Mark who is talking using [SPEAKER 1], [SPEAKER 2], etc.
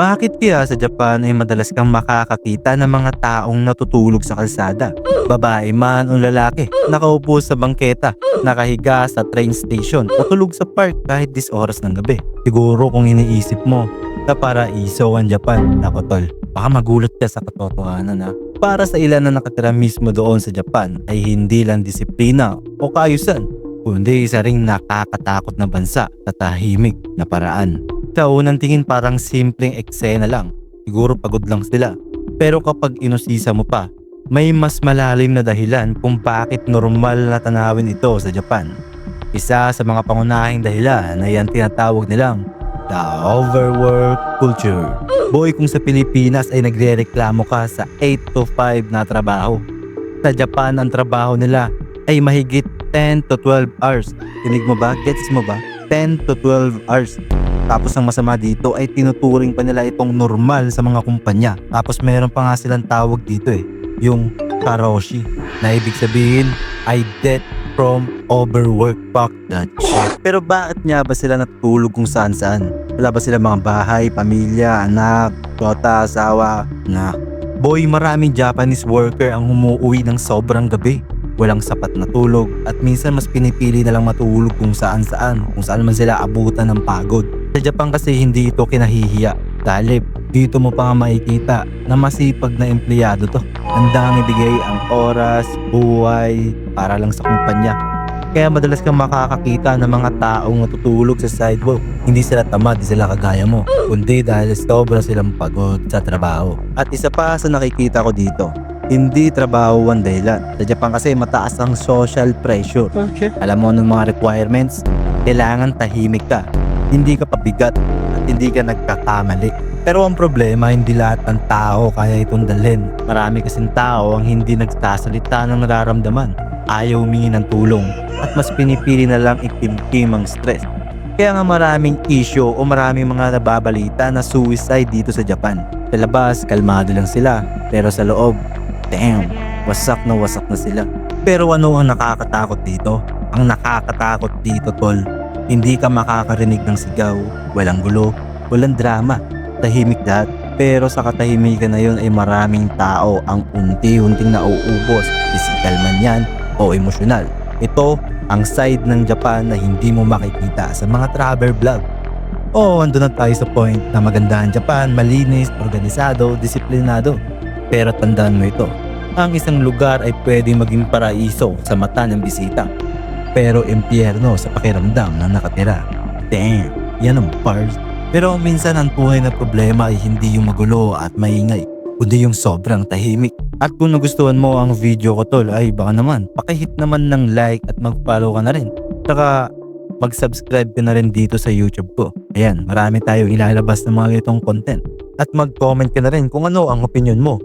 [SPEAKER 1] Bakit kaya sa Japan ay madalas kang makakakita ng mga taong natutulog sa kalsada? Babae man o lalaki, nakaupo sa bangketa, nakahiga sa train station o tulog sa park kahit 10 oras ng gabi. Siguro kung iniisip mo na paraiso ang Japan, nako tol, baka magulat ka sa katotohanan ha. Para sa ilan na nakatira mismo doon sa Japan ay hindi lang disiplina o kaayusan, kundi isa ring nakakatakot na bansa sa tahimik na paraan. Sa unang tingin parang simpleng eksena lang, siguro pagod lang sila. Pero kapag inusisa mo pa, may mas malalim na dahilan kung bakit normal na tanawin ito sa Japan. Isa sa mga pangunahing dahilan ay ang tinatawag nilang the overwork culture. Boy, kung sa Pilipinas ay nagrereklamo ka sa 8 to 5 na trabaho, sa Japan ang trabaho nila ay mahigit 10 to 12 hours. Tinig mo ba? Gets mo ba? 10 to 12 hours. Tapos ang masama dito ay tinuturing pa nila itong normal sa mga kumpanya. Tapos meron pa nga silang tawag dito yung karoshi, na ibig sabihin ay death from overwork. Fuck that shit. Pero bakit nga ba sila natutulog kung saan saan? Wala ba sila mga bahay, pamilya, anak, kota, asawa? Na boy, maraming Japanese worker ang umuwi ng sobrang gabi. Walang sapat na tulog at minsan mas pinipili na lang matulog kung saan man sila abutan ng pagod. Sa Japan kasi hindi ito kinahihiya. Talib, dito mo pa nga makikita na masipag na empleyado to. Handang ibigay ang oras, buhay para lang sa kumpanya. Kaya madalas kang makakakita ng mga taong natutulog sa sidewalk. Hindi sila tamad, hindi sila kagaya mo, kundi dahil sobra silang pagod sa trabaho. At isa pa sa nakikita ko dito, hindi trabaho ang dahilan. Sa Japan kasi mataas ang social pressure. Okay. Alam mo ng mga requirements, kailangan tahimik ka, hindi ka pabigat at hindi ka nagkakamali. Pero ang problema, hindi lahat ng tao kaya itong dalhin. Marami kasing tao ang hindi nagsasalita ng nararamdaman, ayaw humingi ng tulong at mas pinipili na lang ikimkim ang stress. Kaya nga maraming issue o maraming mga nababalita na suicide dito sa Japan. Sa labas, kalmado lang sila, pero sa loob, damn, wasak na sila. Pero ano ang nakakatakot dito? Ang nakakatakot dito, tol, hindi ka makakarinig ng sigaw, walang gulo, walang drama, tahimik lahat. Pero sa katahimikan na yun ay maraming tao ang unti-unting nauubos, physical man yan o emosyonal. Ito ang side ng Japan na hindi mo makikita sa mga travel vlog. Andun na tayo sa point na maganda ang Japan, malinis, organisado, disiplinado. Pero tandaan mo ito, ang isang lugar ay pwedeng maging paraiso sa mata ng bisita, pero impyerno sa pakiramdam ng nakatira. Damn, yan ang bars. Pero minsan ang tunay na problema ay hindi yung magulo at maingay, kundi yung sobrang tahimik. At kung nagustuhan mo ang video ko, tol, ay baka naman pakihit naman ng like at mag-follow ka na rin. Saka mag-subscribe ka na rin dito sa YouTube ko. Ayan, marami tayong ilalabas ng mga itong content. At mag-comment ka na rin kung ano ang opinion mo